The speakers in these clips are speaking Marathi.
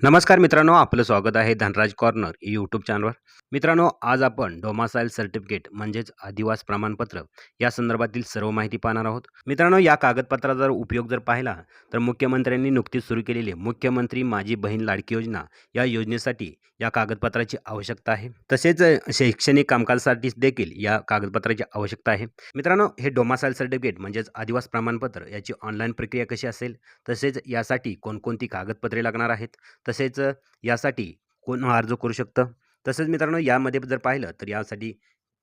नमस्कार मित्रांनो, आपलं स्वागत आहे धनराज कॉर्नर यूट्यूब चॅनलवर. मित्रांनो, आज आपण डोमासाईल सर्टिफिकेट म्हणजेच अधिवास प्रमाणपत्र या संदर्भातील सर्व माहिती पाहणार आहोत. मित्रांनो, या कागदपत्राचा उपयोग पाहिला तर मुख्यमंत्र्यांनी नुकतीच सुरू केलेली मुख्यमंत्री माझी बहीण लाडकी योजना या योजनेसाठी या कागदपत्राची आवश्यकता आहे. तसेच शैक्षणिक कामकाजासाठी देखील या कागदपत्राची आवश्यकता आहे. मित्रांनो, हे डोमासाईल सर्टिफिकेट म्हणजेच अधिवास प्रमाणपत्र याची ऑनलाईन प्रक्रिया कशी असेल, तसेच यासाठी कोणकोणती कागदपत्रे लागणार आहेत, तसेच यासाठी कोण अर्ज करू शकतं. तसेच मित्रांनो, यामध्ये जर पाहिलं तर यासाठी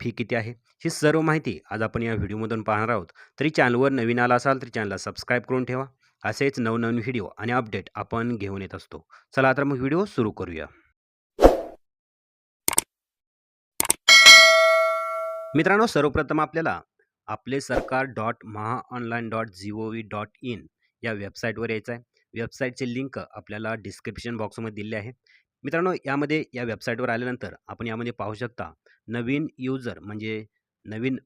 फी किती आहे, ही सर्व माहिती आज आपण या व्हिडिओमधून पाहणार आहोत. तरी चॅनलवर नवीन आला असाल तर चॅनलला सबस्क्राईब करून ठेवा. असेच नवनवीन व्हिडिओ आणि अपडेट आपण घेऊन येत असतो. चला तर मग व्हिडिओ सुरू करूया. मित्रांनो, सर्वप्रथम आपल्याला आपले सरकार .mahaonline.gov.in या वेबसाईटवर यायचं आहे. वेबसाईटची लिंक आपल्याला डिस्क्रिप्शन बॉक्समध्ये दिली आहे. मित्रांनो, यामध्ये या वेबसाईटवर आल्यानंतर आपण यामध्ये पाहू शकता, नवीन यूजर म्हणजे नवीन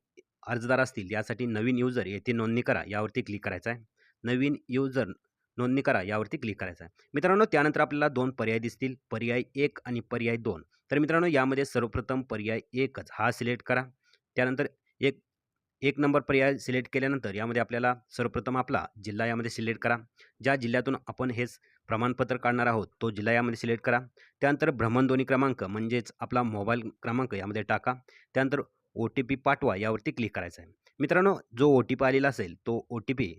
अर्जदार असतील यासाठी नवीन यूजर येथे नोंदणी करा यावरती क्लिक करायचं आहे. नवीन यूजर नोंदणी करा यावरती क्लिक करायचं आहे. मित्रांनो, त्यानंतर आपल्याला दोन पर्याय दिसतील, पर्याय 1 आणि पर्याय 2. तर मित्रांनो, यामध्ये सर्वप्रथम पर्याय 1च हा सिलेक्ट करा. त्यानंतर एक एक नंबर पर्याय सिलेक्ट केल्यानंतर यामध्ये आपल्याला सर्वप्रथम आपला जिल्हा यामध्ये सिलेक्ट करा. ज्या जिल्ह्यातून आपण हेच प्रमाणपत्र काढणार आहोत तो जिल्हा यामध्ये सिलेक्ट करा. त्यानंतर भ्रमणध्वनी क्रमांक म्हणजेच आपला मोबाईल क्रमांक यामध्ये टाका. त्यानंतर OTP पाठवा यावरती क्लिक करायचं आहे. मित्रांनो, जो OTP आलेला असेल तो OTP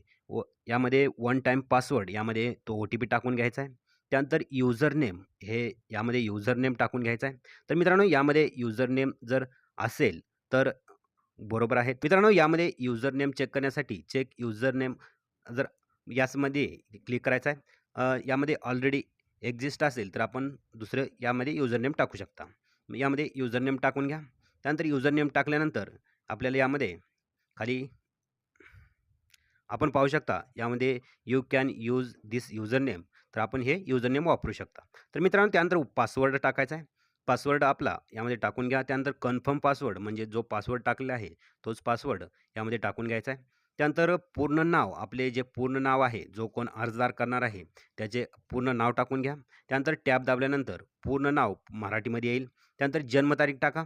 यामध्ये वन टाईम पासवर्ड यामध्ये तो OTP टाकून घ्यायचा आहे. त्यानंतर युजर नेम हे यामध्ये युजर नेम टाकून घ्यायचा आहे. तर मित्रांनो, यामध्ये युजर नेम जर असेल तर बरोबर आहे. मित्रांनो, यामध्ये युजर नेम चेक करण्यासाठी चेक युजर नेम जर यामध्ये क्लिक करायचं आहे. यामध्ये ऑलरेडी एक्झिस्ट असेल तर आपण दुसरं यामध्ये युजर नेम टाकू शकता. यामध्ये युजर नेम टाकून घ्या. त्यानंतर युजर नेम टाकल्यानंतर आपल्याला यामध्ये खाली आपण पाहू शकता, यामध्ये you can use this user name, तर आपण हे युजर नेम वापरू शकता. तर मित्रांनो, त्यानंतर पासवर्ड टाकायचा आहे. पासवर्ड आपला यामध्ये टाकून घ्या. त्यानंतर कन्फर्म पासवर्ड म्हणजे जो पासवर्ड टाकलेला आहे तोच पासवर्ड यामध्ये टाकून घ्यायचा आहे. त्यानंतर पूर्ण नाव, आपले जे पूर्ण नाव आहे, जो कोण अर्जदार करणार आहे त्याचे पूर्ण नाव टाकून घ्या. त्यानंतर टॅब दाबल्यानंतर पूर्ण नाव मराठीमध्ये येईल. त्यानंतर जन्मतारीख टाका.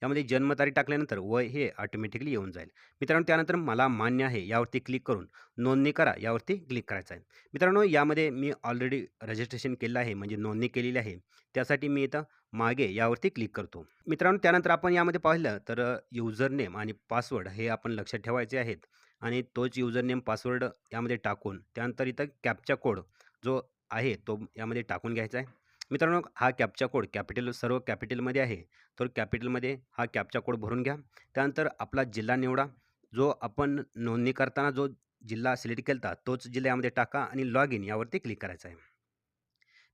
यामध्ये जन्मतारीख टाकल्यानंतर वय हे ऑटोमॅटिकली येऊन जाईल. मित्रांनो, त्यानंतर मला मान्य आहे यावरती क्लिक करून नोंदणी करा यावरती क्लिक करायचं आहे. मित्रांनो, यामध्ये मी ऑलरेडी रजिस्ट्रेशन केलं आहे म्हणजे नोंदणी केलेली आहे, त्यासाठी मी इथं मागे यावरती क्लिक करतो. मित्रांनो, त्यानंतर आपण यामध्ये पाहिलं तर युजर नेम आणि पासवर्ड हे आपण लक्षात ठेवायचे आहेत आणि तोच युजर नेम पासवर्ड यामध्ये टाकून त्यानंतर इथं कॅप्चा कोड जो आहे तो यामध्ये टाकून घ्यायचा आहे. मित्रांनो, हा कॅप्चा कोड सर्व कॅपिटलमध्ये आहे, तर कॅपिटलमध्ये हा कॅप्चा कोड भरून घ्या. त्यानंतर आपला जिल्हा निवडा. जो आपण नोंदणी करताना जो जिल्हा सिलेक्ट केला तोच जिल्हा यामध्ये टाका आणि लॉग इन यावरती क्लिक करायचं आहे.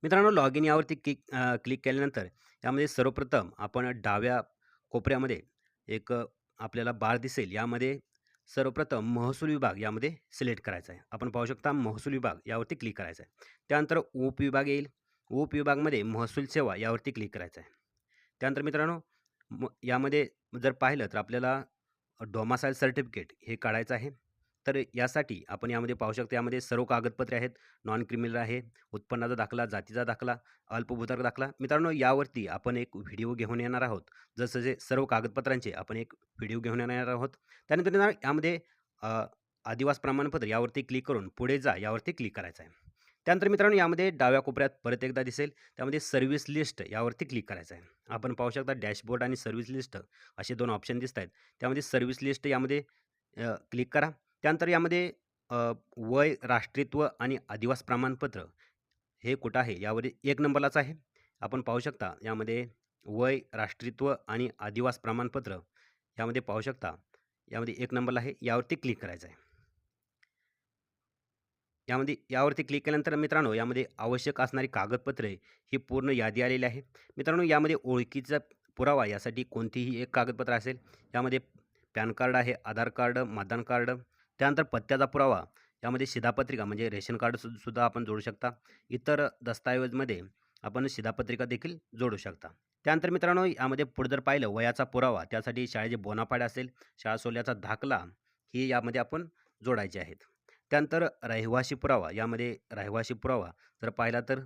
मित्रांनो, लॉग इन यावरती क्लिक केल्यानंतर यामध्ये सर्वप्रथम आपण डाव्या कोपऱ्यामध्ये एक आपल्याला बार दिसेल. यामध्ये सर्वप्रथम महसूल विभाग यामध्ये सिलेक्ट करायचा आहे. आपण पाहू शकता महसूल विभाग यावरती क्लिक करायचं आहे. त्यानंतर उपविभाग येईल. उपविभागमध्ये महसूल सेवा यावरती क्लिक करायचं आहे. त्यानंतर मित्रांनो, यामध्ये जर पाहिलं तर आपल्याला डोमासाईल सर्टिफिकेट हे काढायचं आहे. तर यासाठी आपण यामध्ये पाहू शकतो, यामध्ये सर्व कागदपत्रे आहेत. नॉन क्रिमिनल आहे, उत्पन्नाचा दाखला, जातीचा दाखला, अल्पभूधारक दाखला. मित्रांनो, यावरती आपण एक व्हिडिओ घेऊन येणार आहोत. जसं जे सर्व कागदपत्रांचे आपण एक व्हिडिओ घेऊन येणार आहोत. त्यानंतर यामध्ये आदिवास प्रमाणपत्र यावरती क्लिक करून पुढे जा यावरती क्लिक करायचं आहे. त्यानंतर मित्रांनो, यामध्ये डाव्या कोपऱ्यात परत एकदा दिसेल, त्यामध्ये सर्व्हिस लिस्ट यावरती क्लिक करायचं आहे. आपण पाहू शकता डॅशबोर्ड आणि सर्व्हिस लिस्ट असे दोन ऑप्शन दिसत आहेत. त्यामध्ये सर्व्हिस लिस्ट यामध्ये क्लिक करा. त्यानंतर यामध्ये वय, राष्ट्रीयत्व आणि आदिवास प्रमाणपत्र हे कुठं आहे यावर 1 नंबरलाच आहे. आपण पाहू शकता यामध्ये वय, राष्ट्रीयत्व आणि आदिवास प्रमाणपत्र यामध्ये पाहू शकता, यामध्ये 1 नंबरला आहे. यावरती क्लिक करायचं आहे. यावरती क्लिक केल्यानंतर मित्रांनो, यामध्ये आवश्यक असणारी कागदपत्रे ही पूर्ण यादी आलेली आहे. मित्रांनो, यामध्ये ओळखीचा पुरावा यासाठी कोणतीही एक कागदपत्र असेल. यामध्ये पॅन कार्ड आहे, आधार कार्ड, मतदान कार्ड, त्यानंतर पत्त्याचा पुरावा, यामध्ये शिधापत्रिका म्हणजे रेशन कार्ड सुद्धा आपण जोडू शकता. इतर दस्तऐवजमध्ये आपण शिधापत्रिका देखील जोडू शकता. त्यानंतर मित्रांनो, यामध्ये पुढे जर पाहिलं वयाचा पुरावा, त्यासाठी शाळेचे बोनाफाईड असेल, शाळा सोडल्याचा दाखला ही यामध्ये आपण जोडायचे आहेत. त्यानंतर रहिवासी पुरावा, यामध्ये रहिवासी पुरावा जर पाहिला तर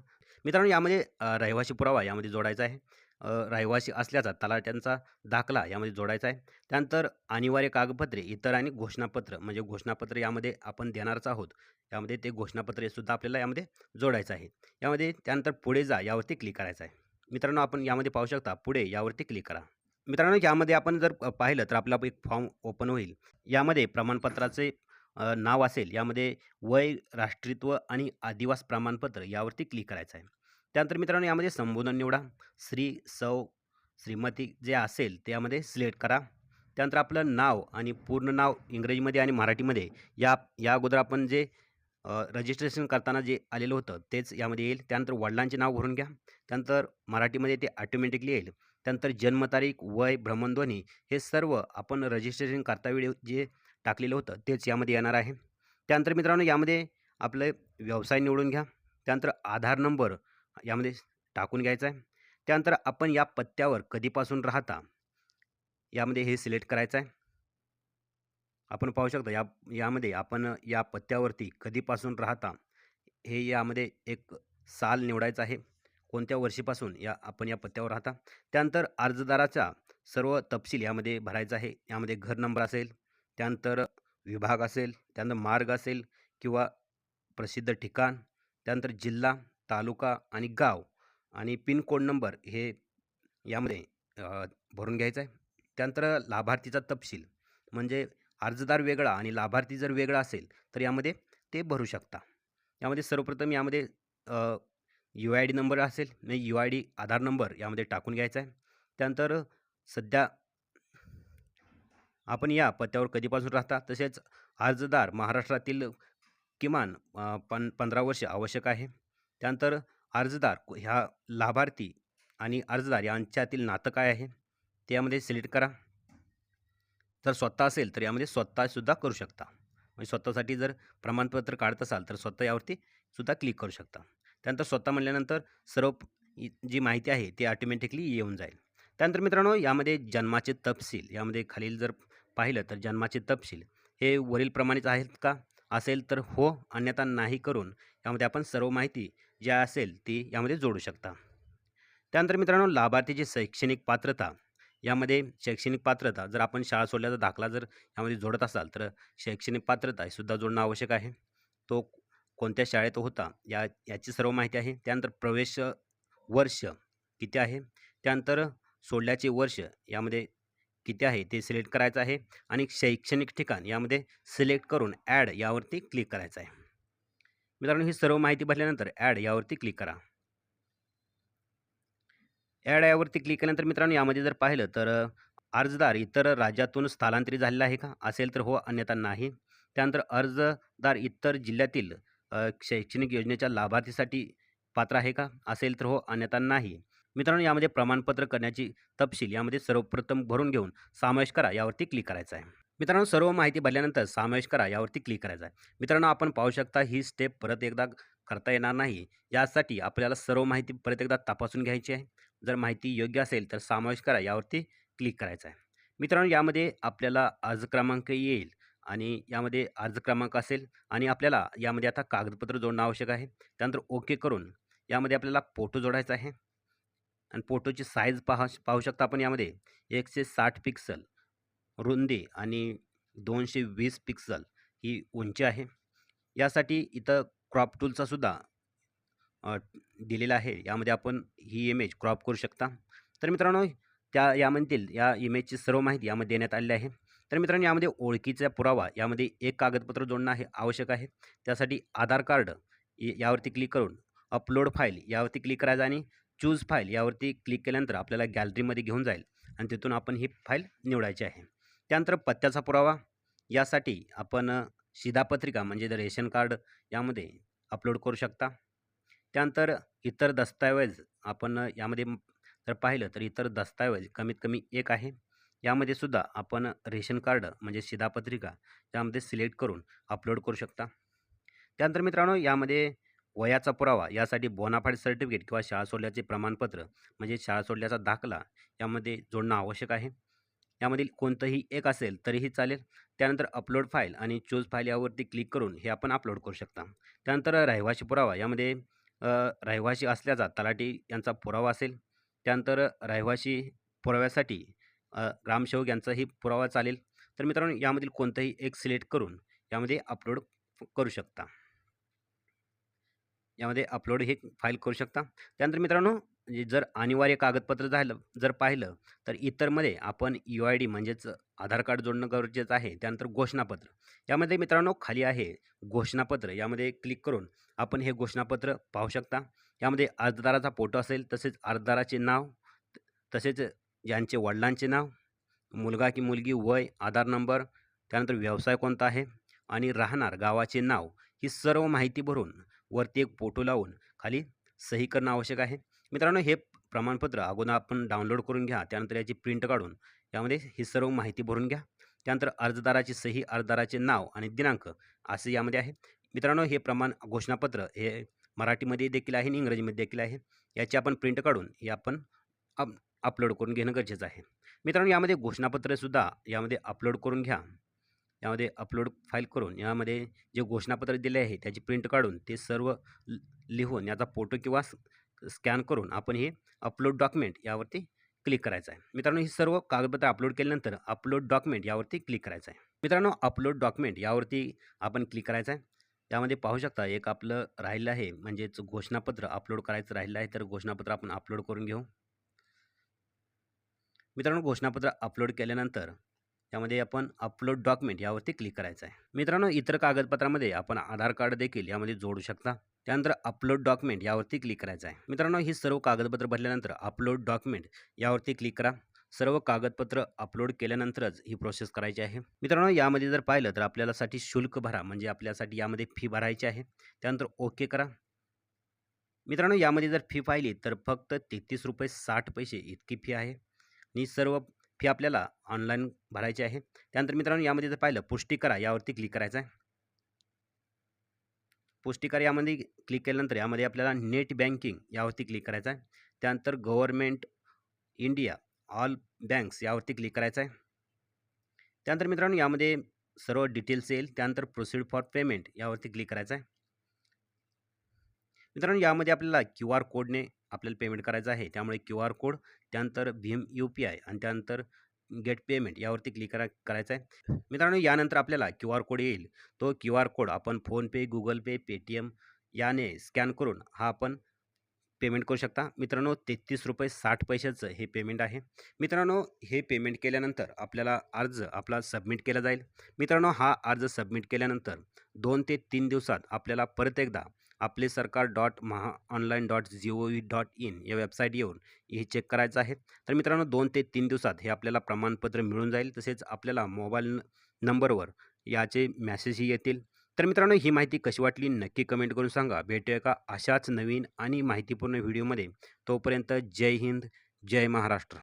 मित्रांनो यामध्ये रहिवासी पुरावा यामध्ये जोडायचा आहे. रहिवासी असल्याचा तलाठ्यांचा दाखला यामध्ये जोडायचा आहे. त्यानंतर अनिवार्य कागदपत्रे, इतर आणि घोषणापत्र म्हणजे घोषणापत्र यामध्ये आपण देणारच आहोत. यामध्ये ते घोषणापत्रे सुद्धा आपल्याला यामध्ये जोडायचं आहे. यामध्ये त्यानंतर पुढे जा यावरती क्लिक करायचं आहे. मित्रांनो आपण यामध्ये पाहू शकता पुढे यावरती क्लिक करा. मित्रांनो यामध्ये आपण जर पाहिलं तर आपला एक फॉर्म ओपन होईल. यामध्ये प्रमाणपत्राचे नाव असेल, यामध्ये वय, राष्ट्रीत्व आणि आदिवास प्रमाणपत्र यावरती क्लिक करायचं आहे. त्यानंतर मित्रांनो यामध्ये संबोधन निवडा. श्री, सौ, श्रीमती जे असेल त्यामध्ये सिलेक्ट करा. त्यानंतर आपलं नाव आणि पूर्ण नाव इंग्रजीमध्ये आणि मराठीमध्ये या अगोदर आपण जे रजिस्ट्रेशन करताना जे आलेलं होतं तेच यामध्ये येईल. त्यानंतर वडिलांचे नाव भरून घ्या. त्यानंतर मराठीमध्ये ते ऑटोमॅटिकली येईल. त्यानंतर जन्मतारीख, वय, भ्रमणध्वनी हे सर्व आपण रजिस्ट्रेशन करतावेळी जे टाकलेलं होतं तेच यामध्ये येणार आहे. त्यानंतर मित्रांनो यामध्ये आपलं व्यवसाय निवडून घ्या. त्यानंतर आधार नंबर यामध्ये टाकून घ्यायचा आहे. त्यानंतर आपण या पत्त्यावर कधीपासून राहता यामध्ये हे सिलेक्ट करायचं आहे. आपण पाहू शकता यामध्ये आपण या पत्त्यावरती कधीपासून राहता हे यामध्ये एक साल निवडायचं आहे. कोणत्या वर्षीपासून आपण या पत्त्यावर राहता. त्यानंतर अर्जदाराचा सर्व तपशील यामध्ये भरायचा आहे. यामध्ये घर नंबर असेल, त्यानंतर विभाग असेल, त्यानंतर मार्ग असेल किंवा प्रसिद्ध ठिकाण, त्यानंतर जिल्हा, तालुका आणि गाव आणि पिन कोड नंबर हे यामध्ये भरून घ्यायचं आहे. त्यानंतर लाभार्थीचा तपशील म्हणजे अर्जदार वेगळा आणि लाभार्थी जर वेगळा असेल तर यामध्ये ते भरू शकता. यामध्ये सर्वप्रथम यामध्ये UID नंबर असेल, नाही UID आधार नंबर यामध्ये टाकून घ्यायचा आहे. त्यानंतर सध्या आपण या पत्त्यावर कधीपासून राहता, तसेच अर्जदार महाराष्ट्रातील किमान 15 वर्ष आवश्यक आहे. त्यानंतर अर्जदार ह्या लाभार्थी आणि अर्जदार यांच्यातील नातं काय आहे ते यामध्ये सिलेक्ट करा. जर स्वतः असेल तर यामध्ये स्वतःसुद्धा करू शकता. म्हणजे स्वतःसाठी जर प्रमाणपत्र काढत असाल तर स्वतः यावरती सुद्धा क्लिक करू शकता. त्यानंतर स्वतः म्हटल्यानंतर सर्व जी माहिती आहे ती ऑटोमॅटिकली येऊन जाईल. त्यानंतर मित्रांनो यामध्ये जन्माचे तपशील यामध्ये खालील जर पाहिलं तर जन्माचे तपशील हे वरीलप्रमाणेच आहेत का? असेल तर हो, अन्यथा नाही करून यामध्ये आपण सर्व माहिती जी असेल ती यामध्ये जोडू शकता. त्यानंतर मित्रांनो लाभार्थीची शैक्षणिक पात्रता यामध्ये शैक्षणिक पात्रता जर आपण शाळा सोडल्याचा दाखला जर यामध्ये जोडत असाल तर शैक्षणिक पात्रता हे सुद्धा जोडणं आवश्यक आहे. तो कोणत्या शाळेत होता याची सर्व माहिती आहे. त्यानंतर प्रवेश वर्ष किती आहे, त्यानंतर सोडल्याचे वर्ष यामध्ये किती आहे ते सिलेक्ट करायचं आहे आणि शैक्षणिक ठिकाण यामध्ये सिलेक्ट करून ॲड यावरती क्लिक करायचं आहे. मित्रांनो ही सर्व माहिती भरल्यानंतर ॲड यावरती क्लिक करा. ॲड यावरती क्लिक केल्यानंतर मित्रांनो यामध्ये जर पाहिलं तर अर्जदार इतर राज्यातून स्थलांतरित झालेला आहे का? असेल तर हो, अन्यथा नाही. त्यानंतर अर्जदार इतर जिल्ह्यातील शैक्षणिक योजनेच्या लाभार्थीसाठी पात्र आहे का? असेल तर हो, अन्यथा नाही. मित्रांनो यामध्ये प्रमाणपत्र करण्याची तपशील यामध्ये सर्वप्रथम भरून घेऊन समावेश करा यावरती क्लिक करायचं आहे. मित्रांनो सर्व माहिती भरल्यानंतर समावेश करा यावरती क्लिक करायचं आहे. मित्रांनो आपण पाहू शकता ही स्टेप परत एकदा करता येणार नाही. यासाठी आपल्याला सर्व माहिती परत एकदा तपासून घ्यायची आहे. जर माहिती योग्य असेल तर समावेश करा यावरती क्लिक करायचं आहे. मित्रांनो यामध्ये आपल्याला अर्ज क्रमांक येईल आणि यामध्ये अर्ज क्रमांक असेल आणि आपल्याला यामध्ये आता कागदपत्र जोडणं आवश्यक आहे. त्यानंतर ओके करून यामध्ये आपल्याला फोटो जोडायचा आहे आणि फोटोची साईज पाहू शकता आपण यामध्ये 160 पिक्सल रुंदी आणि 220 पिक्सल ही उंची आहे. यासाठी इथं क्रॉप टूलचा सुद्धा दिलेला आहे. यामध्ये आपण ही इमेज क्रॉप करू शकता. तर मित्रांनो यामधील या इमेजची सर्व माहिती यामध्ये देण्यात आलेली आहे. तर मित्रांनो यामध्ये ओळखीचा पुरावा यामध्ये एक कागदपत्र जोडणं आवश्यक आहे. त्यासाठी आधार कार्ड यावरती क्लिक करून अपलोड फाईल यावरती क्लिक करायचं आणि चूज फाईल यावरती क्लिक केल्यानंतर आपल्याला गॅलरीमध्ये घेऊन जाईल आणि तिथून आपण ही फाईल निवडायची आहे. त्यानंतर पत्त्याचा पुरावा यासाठी आपण शिधापत्रिका म्हणजे रेशन कार्ड यामध्ये अपलोड करू शकता. त्यानंतर इतर दस्तऐवज आपण यामध्ये जर पाहिलं तर इतर दस्तऐवज कमीत कमी एक आहे. यामध्ये सुद्धा आपण रेशन कार्ड म्हणजे शिधापत्रिका यामध्ये सिलेक्ट करून अपलोड करू शकता. त्यानंतर मित्रांनो यामध्ये वयाचा पुरावा यासाठी बोनाफाईड सर्टिफिकेट किंवा शाळा सोडल्याचे प्रमाणपत्र म्हणजे शाळा सोडल्याचा दाखला यामध्ये जोडणं आवश्यक आहे. यामधील कोणतंही एक असेल तरीही चालेल. त्यानंतर अपलोड फाईल आणि चूज फाईल यावरती क्लिक करून हे आपण अपलोड करू शकता. त्यानंतर रहिवासी पुरावा यामध्ये रहिवासी असल्याचा तलाठी यांचा पुरावा असेल. त्यानंतर रहिवासी पुराव्यासाठी ग्रामसेवक यांचाही पुरावा चालेल. तर मित्रांनो यामधील कोणतंही एक सिलेक्ट करून यामध्ये अपलोड करू शकता. यामध्ये अपलोड हे फाईल करू शकता. त्यानंतर मित्रांनो जर अनिवार्य कागदपत्र जर पाहिलं तर इतरमध्ये आपण UID म्हणजेच आधार कार्ड जोडणं गरजेचं आहे. त्यानंतर घोषणापत्र. यामध्ये मित्रांनो खाली आहे घोषणापत्र. यामध्ये क्लिक करून आपण हे घोषणापत्र पाहू शकता. यामध्ये अर्जदाराचा फोटो असेल, तसेच अर्जदाराचे नाव, तसेच यांचे वडिलांचे नाव, मुलगा की मुलगी, वय, आधार नंबर, त्यानंतर व्यवसाय कोणता आहे आणि राहणार गावाचे नाव, ही सर्व माहिती भरून वरती एक फोटो लावून खाली सही करणं आवश्यक आहे. मित्रांनो हे प्रमाणपत्र अगोदर आपण डाउनलोड करून घ्या. त्यानंतर याची प्रिंट काढून यामध्ये ही सर्व माहिती भरून घ्या. त्यानंतर अर्जदाराची सही, अर्जदाराचे नाव आणि दिनांक असे यामध्ये आहे. मित्रांनो हे घोषणापत्र हे मराठीमध्ये देखील आहे आणि इंग्रजीमध्ये देखील आहे. याची आपण प्रिंट काढून हे आपण अपलोड करून घेणं गरजेचं आहे. मित्रांनो यामध्ये घोषणापत्रसुद्धा यामध्ये अपलोड करून घ्या. यामध्ये अपलोड फाईल करून यामध्ये जे घोषणापत्र दिले आहे त्याची प्रिंट काढून ते सर्व लिहून याचा फोटो किंवा स्कॅन करून आपण हे अपलोड डॉक्युमेंट यावरती क्लिक करायचं आहे. मित्रांनो ही सर्व कागदपत्र अपलोड केल्यानंतर अपलोड डॉक्युमेंट यावरती क्लिक करायचं आहे. मित्रांनो अपलोड डॉक्युमेंट यावरती आपण क्लिक करायचं आहे. त्यामध्ये पाहू शकता एक आपलं राहिलं आहे, म्हणजेच घोषणापत्र अपलोड करायचं राहिलं आहे. तर घोषणापत्र आपण अपलोड करून घेऊ. मित्रांनो घोषणापत्र अपलोड केल्यानंतर यामध्ये आपण अपलोड डॉक्युमेंट यावरती क्लिक करायचं आहे. मित्रांनो इतर कागदपत्रामध्ये आपण आधार कार्ड देखील यामध्ये जोडू शकता. त्यानंतर अपलोड डॉक्युमेंट यावरती क्लिक करायचं आहे. मित्रांनो ही सर्व कागदपत्र भरल्यानंतर अपलोड डॉक्युमेंट यावरती क्लिक करा. सर्व कागदपत्र अपलोड केल्यानंतरच ही प्रोसेस करायची आहे. मित्रांनो यामध्ये जर पाहिलं तर आपल्यासाठी शुल्क भरा, म्हणजे आपल्यासाठी यामध्ये फी भरायची आहे. त्यानंतर ओके करा. मित्रांनो यामध्ये जर फी पाहिली तर फक्त ₹33.60 इतकी फी आहे आणि सर्व फी आपल्याला ऑनलाईन भरायची आहे. त्यानंतर मित्रांनो यामध्ये जर पाहिलं पुष्टी करा यावरती क्लिक करायचं आहे. पुष्टी करा यामध्ये क्लिक केल्यानंतर यामध्ये आपल्याला नेट बँकिंग यावरती क्लिक करायचं आहे. त्यानंतर गव्हर्नमेंट इंडिया ऑल बँक्स यावरती क्लिक करायचं आहे. त्यानंतर मित्रांनो यामध्ये सर्व डिटेल्स येईल. त्यानंतर प्रोसीड फॉर पेमेंट यावरती क्लिक करायचं आहे. मित्रांनो यामध्ये आपल्याला QR कोडने आपल्याला पेमेंट करायचं आहे. त्यामुळे QR कोड, त्यानंतर भीम UPI आणि त्यानंतर गेट पेमेंट यावरती क्लिक करायचं आहे. मित्रांनो यानंतर आपल्याला QR कोड येईल. तो QR कोड आपण फोनपे, Google Pay, Paytm याने स्कॅन करून हा आपण पेमेंट करू शकता. मित्रांनो ₹33.60 हे पेमेंट आहे. मित्रांनो हे पेमेंट केल्यानंतर आपल्याला अर्ज आपला सबमिट केला जाईल. मित्रांनो हा अर्ज सबमिट केल्यानंतर 2 ते 3 दिवसात आपल्याला परत एकदा आपले सरकार .mahaonline.gov.in या वेबसाईट येऊन हे चेक करायचं आहे. तर मित्रांनो 2 ते 3 दिवसात हे आपल्याला प्रमाणपत्र मिळून जाईल. तसेच आपल्याला मोबाईल नंबरवर याचे मेसेजही येतील. तर मित्रांनो ही माहिती कशी वाटली नक्की कमेंट करून सांगा. भेटूया का अशाच नवीन आणि माहितीपूर्ण व्हिडिओमध्ये. तोपर्यंत जय हिंद, जय महाराष्ट्र.